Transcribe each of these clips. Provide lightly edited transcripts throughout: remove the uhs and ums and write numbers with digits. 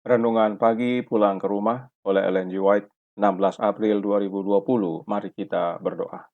Renungan pagi pulang ke rumah oleh Ellen G. White, 16 April 2020. Mari kita berdoa.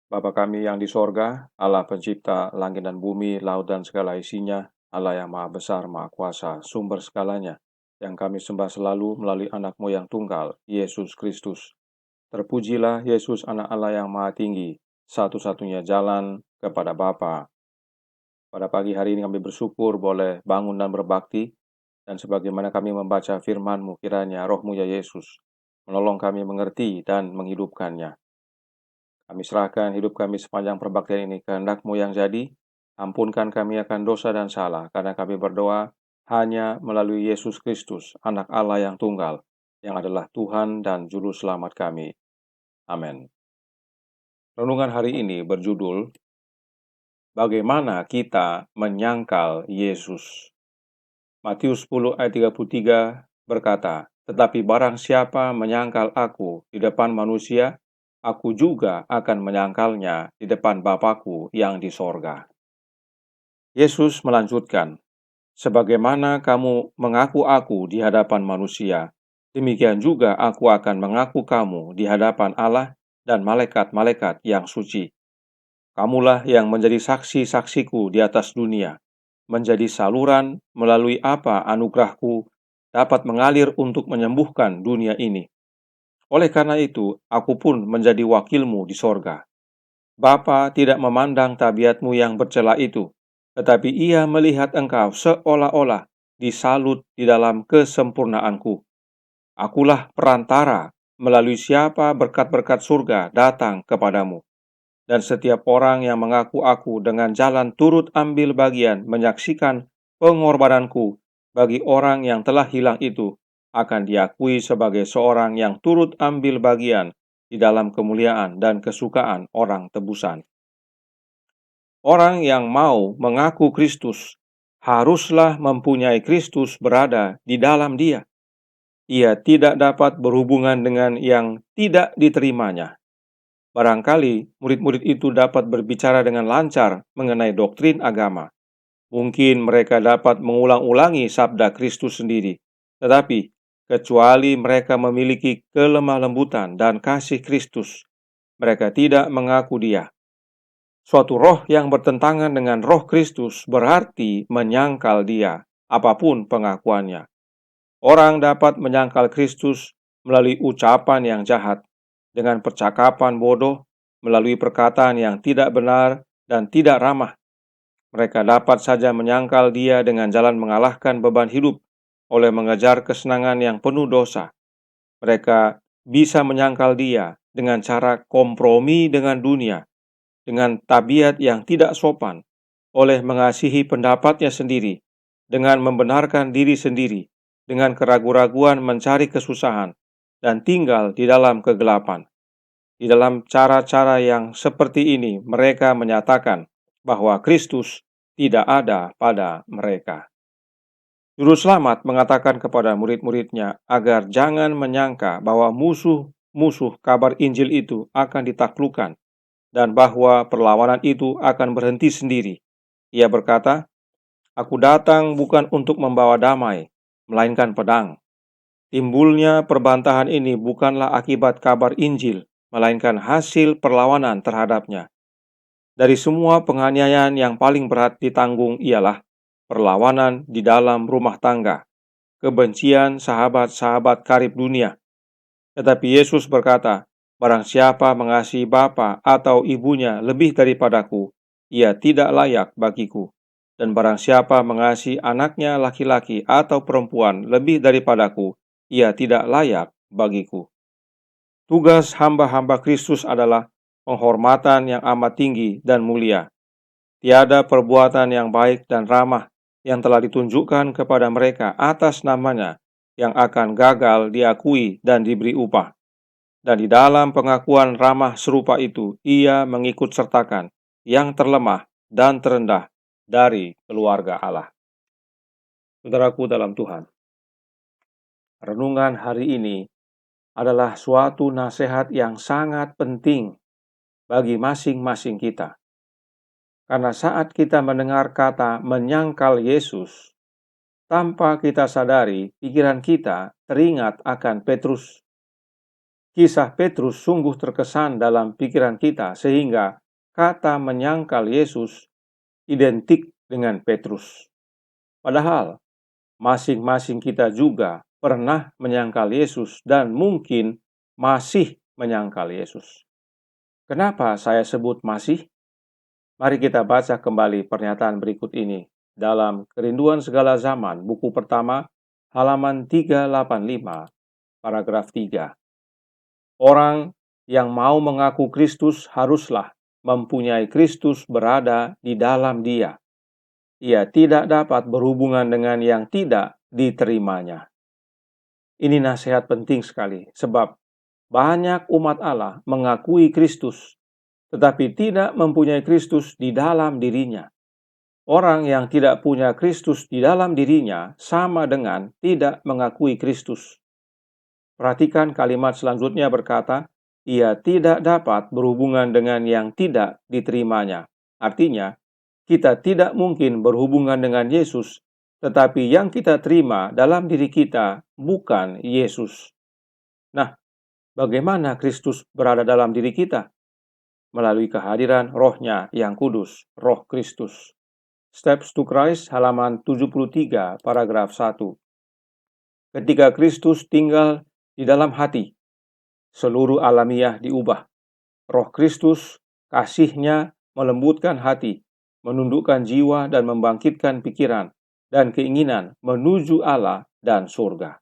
Bapa kami yang di sorga, Allah pencipta langit dan bumi, laut dan segala isinya, Allah yang maha besar, maha kuasa, sumber segalanya, yang kami sembah selalu melalui anak-Mu yang tunggal, Yesus Kristus. Terpujilah Yesus anak Allah yang maha tinggi, satu-satunya jalan kepada Bapa. Pada pagi hari ini kami bersyukur boleh bangun dan berbakti, dan sebagaimana kami membaca firman-Mu, kiranya Roh-Mu ya Yesus menolong kami mengerti dan menghidupkannya. Kami serahkan hidup kami sepanjang perbaktian ini kehendak-Mu yang jadi. Ampunkan kami akan dosa dan salah, karena kami berdoa hanya melalui Yesus Kristus, anak Allah yang tunggal, yang adalah Tuhan dan Juru Selamat kami. Amin. Renungan hari ini berjudul, Bagaimana kita menyangkal Yesus. Matius 10 ayat 33 berkata, "Tetapi barang siapa menyangkal aku di depan manusia, aku juga akan menyangkalnya di depan Bapa-Ku yang di sorga." Yesus melanjutkan, "Sebagaimana kamu mengaku aku di hadapan manusia, demikian juga aku akan mengaku kamu di hadapan Allah dan malaikat-malaikat yang suci. Kamulah yang menjadi saksi-saksiku di atas dunia, menjadi saluran melalui apa anugerahku dapat mengalir untuk menyembuhkan dunia ini. Oleh karena itu, aku pun menjadi wakilmu di sorga. Bapa tidak memandang tabiatmu yang bercela itu, tetapi ia melihat engkau seolah-olah disalut di dalam kesempurnaanku. Akulah perantara melalui siapa berkat-berkat surga datang kepadamu. Dan setiap orang yang mengaku aku dengan jalan turut ambil bagian menyaksikan pengorbananku bagi orang yang telah hilang itu, akan diakui sebagai seorang yang turut ambil bagian di dalam kemuliaan dan kesukaan orang tebusan. Orang yang mau mengaku Kristus haruslah mempunyai Kristus berada di dalam dia. Ia tidak dapat berhubungan dengan yang tidak diterimanya. Barangkali murid-murid itu dapat berbicara dengan lancar mengenai doktrin agama. Mungkin mereka dapat mengulang-ulangi sabda Kristus sendiri. Tetapi, kecuali mereka memiliki kelemah lembutan dan kasih Kristus, mereka tidak mengaku dia. Suatu roh yang bertentangan dengan roh Kristus berarti menyangkal dia, apapun pengakuannya. Orang dapat menyangkal Kristus melalui ucapan yang jahat, dengan percakapan bodoh, melalui perkataan yang tidak benar dan tidak ramah. Mereka dapat saja menyangkal dia dengan jalan mengalahkan beban hidup oleh mengejar kesenangan yang penuh dosa. Mereka bisa menyangkal dia dengan cara kompromi dengan dunia, dengan tabiat yang tidak sopan, oleh mengasihi pendapatnya sendiri, dengan membenarkan diri sendiri, dengan keraguan-raguan mencari kesusahan, dan tinggal di dalam kegelapan. Di dalam cara-cara yang seperti ini, mereka menyatakan bahwa Kristus tidak ada pada mereka. Juru Selamat mengatakan kepada murid-muridnya agar jangan menyangka bahwa musuh-musuh kabar Injil itu akan ditaklukkan dan bahwa perlawanan itu akan berhenti sendiri. Ia berkata, "Aku datang bukan untuk membawa damai, melainkan pedang." Timbulnya perbantahan ini bukanlah akibat kabar Injil, melainkan hasil perlawanan terhadapnya. Dari semua penganiayaan yang paling berat ditanggung ialah perlawanan di dalam rumah tangga, kebencian sahabat-sahabat karib dunia. Tetapi Yesus berkata, "Barang siapa mengasihi bapa atau ibunya lebih daripadaku, ia tidak layak bagiku. Dan barang siapa mengasihi anaknya laki-laki atau perempuan lebih daripadaku, ia tidak layak bagiku." Tugas hamba-hamba Kristus adalah penghormatan yang amat tinggi dan mulia. Tiada perbuatan yang baik dan ramah yang telah ditunjukkan kepada mereka atas namanya yang akan gagal diakui dan diberi upah. Dan di dalam pengakuan ramah serupa itu, ia mengikut sertakan yang terlemah dan terendah dari keluarga Allah. Saudaraku dalam Tuhan, renungan hari ini adalah suatu nasihat yang sangat penting bagi masing-masing kita. Karena saat kita mendengar kata menyangkal Yesus, tanpa kita sadari, pikiran kita teringat akan Petrus. Kisah Petrus sungguh terkesan dalam pikiran kita sehingga kata menyangkal Yesus identik dengan Petrus. Padahal masing-masing kita juga pernah menyangkal Yesus dan mungkin masih menyangkal Yesus. Kenapa saya sebut masih? Mari kita baca kembali pernyataan berikut ini dalam Kerinduan Segala Zaman, buku pertama, halaman 385, paragraf 3. Orang yang mau mengaku Kristus haruslah mempunyai Kristus berada di dalam dia. Ia tidak dapat berhubungan dengan yang tidak diterimanya. Ini nasihat penting sekali, sebab banyak umat Allah mengakui Kristus, tetapi tidak mempunyai Kristus di dalam dirinya. Orang yang tidak punya Kristus di dalam dirinya sama dengan tidak mengakui Kristus. Perhatikan kalimat selanjutnya berkata, ia tidak dapat berhubungan dengan yang tidak diterimanya. Artinya, kita tidak mungkin berhubungan dengan Yesus, tetapi yang kita terima dalam diri kita bukan Yesus. Nah, bagaimana Kristus berada dalam diri kita? Melalui kehadiran Roh-Nya yang kudus, Roh Kristus. Steps to Christ, halaman 73, paragraf 1. Ketika Kristus tinggal di dalam hati, seluruh alamiah diubah. Roh Kristus, kasih-Nya melembutkan hati, menundukkan jiwa dan membangkitkan pikiran dan keinginan menuju Allah dan surga.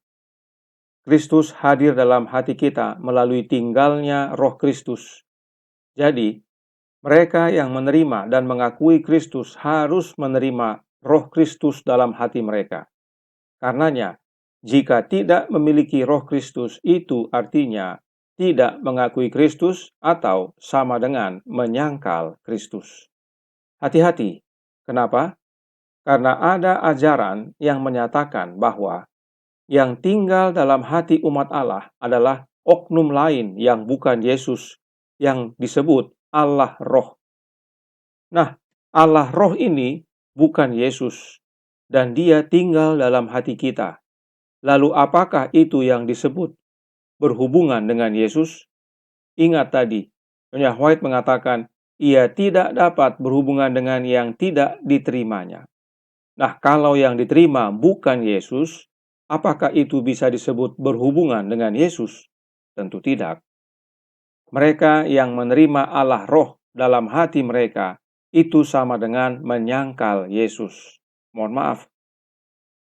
Kristus hadir dalam hati kita melalui tinggalnya Roh Kristus. Jadi, mereka yang menerima dan mengakui Kristus harus menerima Roh Kristus dalam hati mereka. Karenanya, jika tidak memiliki Roh Kristus, itu artinya tidak mengakui Kristus atau sama dengan menyangkal Kristus. Hati-hati. Kenapa? Karena ada ajaran yang menyatakan bahwa yang tinggal dalam hati umat Allah adalah oknum lain yang bukan Yesus, yang disebut Allah Roh. Nah, Allah Roh ini bukan Yesus, dan Dia tinggal dalam hati kita. Lalu apakah itu yang disebut berhubungan dengan Yesus? Ingat tadi, Nyonya White mengatakan, ia tidak dapat berhubungan dengan yang tidak diterimanya. Nah, kalau yang diterima bukan Yesus, apakah itu bisa disebut berhubungan dengan Yesus? Tentu tidak. Mereka yang menerima Allah Roh dalam hati mereka, itu sama dengan menyangkal Yesus. Mohon maaf.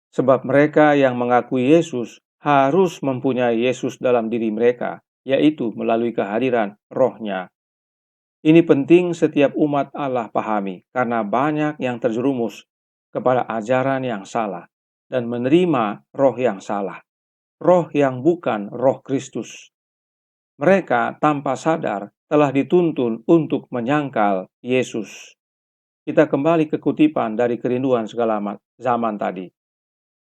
Sebab mereka yang mengakui Yesus harus mempunyai Yesus dalam diri mereka, yaitu melalui kehadiran Roh-Nya. Ini penting setiap umat Allah pahami, karena banyak yang terjerumus kepada ajaran yang salah dan menerima roh yang salah, roh yang bukan Roh Kristus. Mereka tanpa sadar telah dituntun untuk menyangkal Yesus. Kita kembali ke kutipan dari Kerinduan Segala Zaman tadi.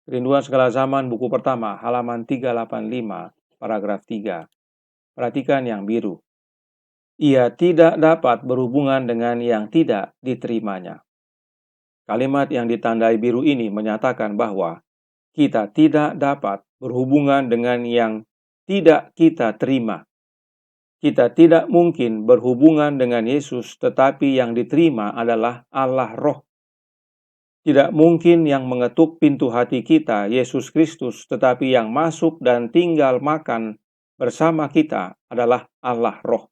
Kerinduan Segala Zaman, buku pertama, halaman 385, paragraf 3. Perhatikan yang biru. Ia tidak dapat berhubungan dengan yang tidak diterimanya. Kalimat yang ditandai biru ini menyatakan bahwa kita tidak dapat berhubungan dengan yang tidak kita terima. Kita tidak mungkin berhubungan dengan Yesus, tetapi yang diterima adalah Allah Roh. Tidak mungkin yang mengetuk pintu hati kita, Yesus Kristus, tetapi yang masuk dan tinggal makan bersama kita adalah Allah Roh.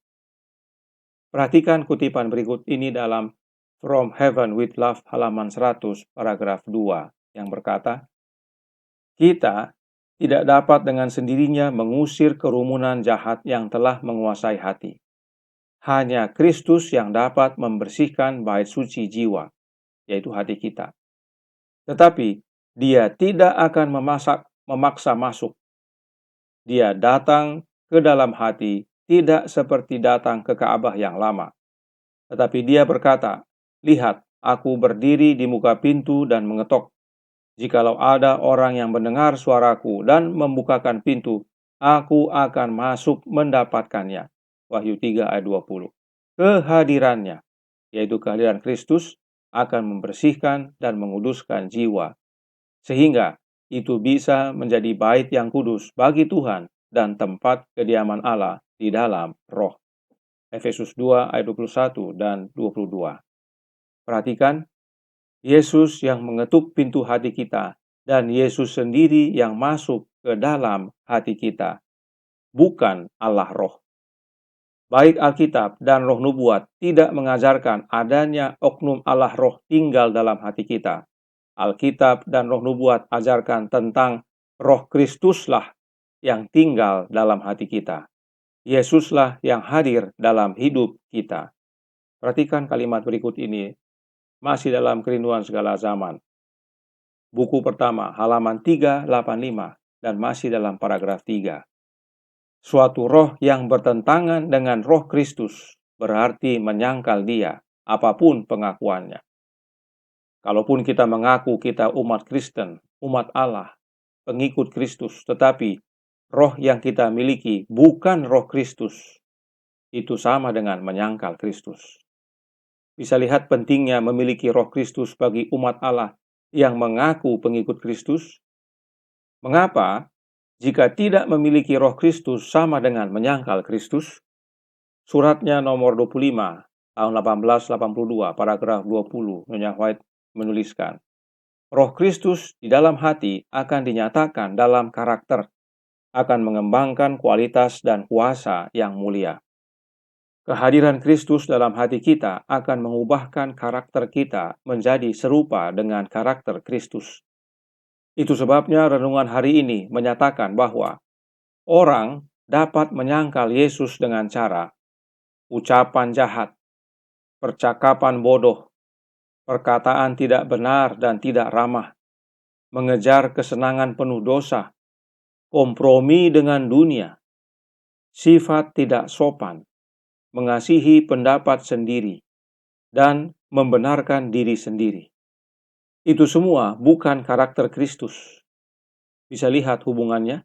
Perhatikan kutipan berikut ini dalam From Heaven with Love, halaman 100, paragraf 2, yang berkata, kita tidak dapat dengan sendirinya mengusir kerumunan jahat yang telah menguasai hati. Hanya Kristus yang dapat membersihkan bait suci jiwa, yaitu hati kita. Tetapi Dia tidak akan memaksa masuk. Dia datang ke dalam hati, tidak seperti datang ke Ka'bah yang lama. Tetapi Dia berkata, lihat, aku berdiri di muka pintu dan mengetok. Jikalau ada orang yang mendengar suaraku dan membukakan pintu, aku akan masuk mendapatkannya. Wahyu 3 ayat 20. Kehadirannya, yaitu kehadiran Kristus, akan membersihkan dan menguduskan jiwa. sehingga itu bisa menjadi bait yang kudus bagi Tuhan dan tempat kediaman Allah di dalam roh. Efesus 2 ayat 21 dan 22. Perhatikan, Yesus yang mengetuk pintu hati kita dan Yesus sendiri yang masuk ke dalam hati kita, bukan Allah Roh. Baik Alkitab dan Roh Nubuat tidak mengajarkan adanya oknum Allah Roh tinggal dalam hati kita. Alkitab dan Roh Nubuat ajarkan tentang Roh Kristuslah yang tinggal dalam hati kita. Yesuslah yang hadir dalam hidup kita. Perhatikan kalimat berikut ini, masih dalam Kerinduan Segala Zaman. Buku pertama, halaman 385, dan masih dalam paragraf 3. Suatu roh yang bertentangan dengan roh Kristus berarti menyangkal dia, apapun pengakuannya. Kalaupun kita mengaku kita umat Kristen, umat Allah, pengikut Kristus, tetapi roh yang kita miliki bukan roh Kristus, itu sama dengan menyangkal Kristus. Bisa lihat pentingnya memiliki roh Kristus bagi umat Allah yang mengaku pengikut Kristus. Mengapa? Jika tidak memiliki roh Kristus sama dengan menyangkal Kristus. Suratnya nomor 25 tahun 1882 paragraf 20, Nyonya White menuliskan, roh Kristus di dalam hati akan dinyatakan dalam karakter, akan mengembangkan kualitas dan kuasa yang mulia. Kehadiran Kristus dalam hati kita akan mengubahkan karakter kita menjadi serupa dengan karakter Kristus. Itu sebabnya renungan hari ini menyatakan bahwa orang dapat menyangkal Yesus dengan cara ucapan jahat, percakapan bodoh, perkataan tidak benar dan tidak ramah, mengejar kesenangan penuh dosa, kompromi dengan dunia, sifat tidak sopan, mengasihi pendapat sendiri, dan membenarkan diri sendiri. Itu semua bukan karakter Kristus. Bisa lihat hubungannya?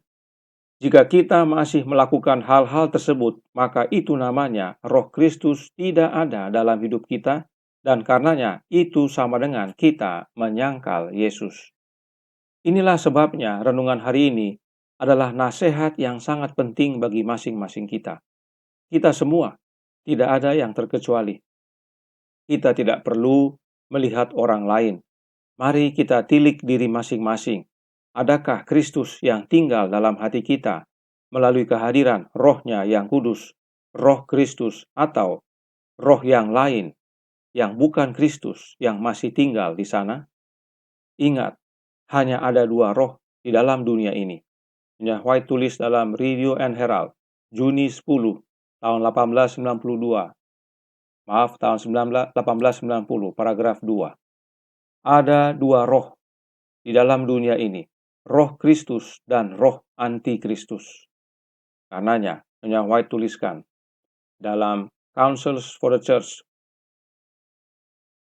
Jika kita masih melakukan hal-hal tersebut, maka itu namanya roh Kristus tidak ada dalam hidup kita, dan karenanya itu sama dengan kita menyangkal Yesus. Inilah sebabnya renungan hari ini adalah nasihat yang sangat penting bagi masing-masing kita. Kita semua, tidak ada yang terkecuali. Kita tidak perlu melihat orang lain. Mari kita tilik diri masing-masing. Adakah Kristus yang tinggal dalam hati kita melalui kehadiran rohnya yang kudus, roh Kristus, atau roh yang lain yang bukan Kristus yang masih tinggal di sana? Ingat, hanya ada dua roh di dalam dunia ini. Nyonya White tulis dalam Review and Herald, Juni 10, tahun 1892. Maaf, tahun 1890, paragraf 2. Ada dua roh di dalam dunia ini, roh Kristus dan roh anti-Kristus. Karenanya, Nyonya White tuliskan dalam Counsels for the Church,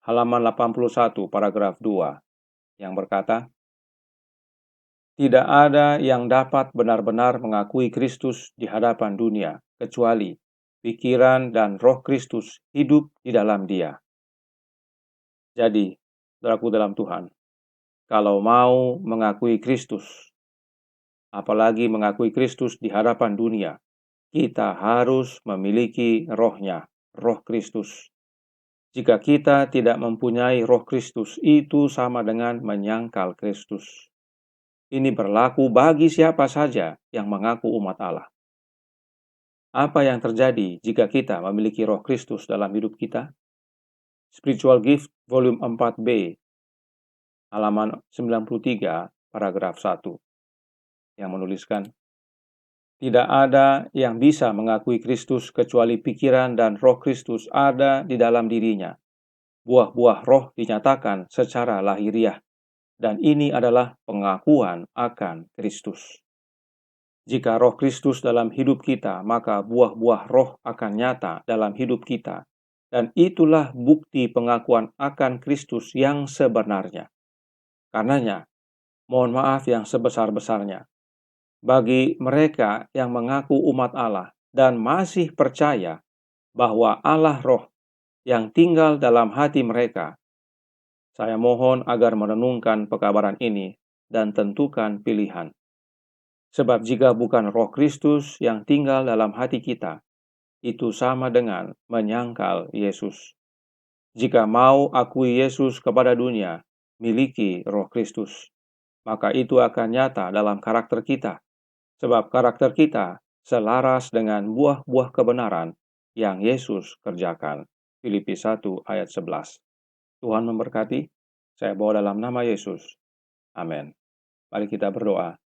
halaman 81, paragraf 2, yang berkata, tidak ada yang dapat benar-benar mengakui Kristus di hadapan dunia, kecuali pikiran dan roh Kristus hidup di dalam dia. Jadi, saudaraku dalam Tuhan, kalau mau mengakui Kristus, apalagi mengakui Kristus di hadapan dunia, kita harus memiliki rohnya, roh Kristus. Jika kita tidak mempunyai roh Kristus, itu sama dengan menyangkal Kristus. Ini berlaku bagi siapa saja yang mengaku umat Allah. Apa yang terjadi jika kita memiliki roh Kristus dalam hidup kita? Spiritual Gift, volume 4B, halaman 93, paragraf 1, yang menuliskan, tidak ada yang bisa mengakui Kristus kecuali pikiran dan roh Kristus ada di dalam dirinya. Buah-buah roh dinyatakan secara lahiriah, dan ini adalah pengakuan akan Kristus. Jika roh Kristus dalam hidup kita, maka buah-buah roh akan nyata dalam hidup kita. Dan itulah bukti pengakuan akan Kristus yang sebenarnya. Karenanya, mohon maaf yang sebesar-besarnya bagi mereka yang mengaku umat Allah dan masih percaya bahwa Allah Roh yang tinggal dalam hati mereka. Saya mohon agar merenungkan pekabaran ini dan tentukan pilihan. Sebab jika bukan Roh Kristus yang tinggal dalam hati kita, itu sama dengan menyangkal Yesus. Jika mau akui Yesus kepada dunia, miliki Roh Kristus, maka itu akan nyata dalam karakter kita, sebab karakter kita selaras dengan buah-buah kebenaran yang Yesus kerjakan. Filipi 1 ayat 11. Tuhan memberkati. Saya bawa dalam nama Yesus. Amin. Mari kita berdoa.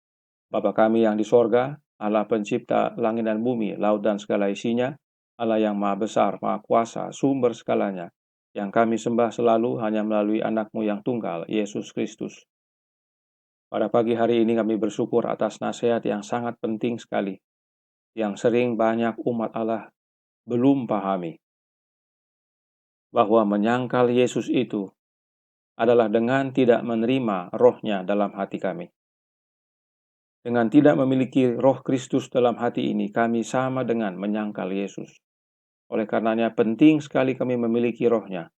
Bapa kami yang di sorga, Allah pencipta langit dan bumi, laut dan segala isinya, Allah yang maha besar, maha kuasa, sumber segalanya, yang kami sembah selalu hanya melalui anak-Mu yang tunggal, Yesus Kristus. Pada pagi hari ini kami bersyukur atas nasihat yang sangat penting sekali, yang sering banyak umat Allah belum pahami, bahwa menyangkal Yesus itu adalah dengan tidak menerima rohnya dalam hati kami. Dengan tidak memiliki Roh Kristus dalam hati ini, kami sama dengan menyangkal Yesus. Oleh karenanya penting sekali kami memiliki rohnya,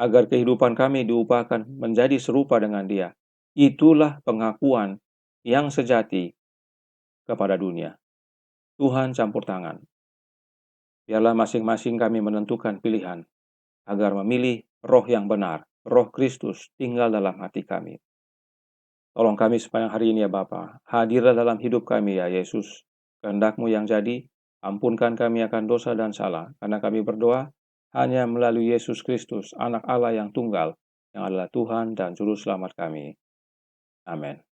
agar kehidupan kami diubahkan menjadi serupa dengan Dia. Itulah pengakuan yang sejati kepada dunia. Tuhan campur tangan. Biarlah masing-masing kami menentukan pilihan, agar memilih roh yang benar, Roh Kristus tinggal dalam hati kami. Tolong kami sepanjang hari ini ya Bapa, hadirlah dalam hidup kami ya Yesus. Kehendak-Mu yang jadi, ampunkan kami akan dosa dan salah, karena kami berdoa hanya melalui Yesus Kristus, Anak Allah yang tunggal, yang adalah Tuhan dan Juru Selamat kami. Amin.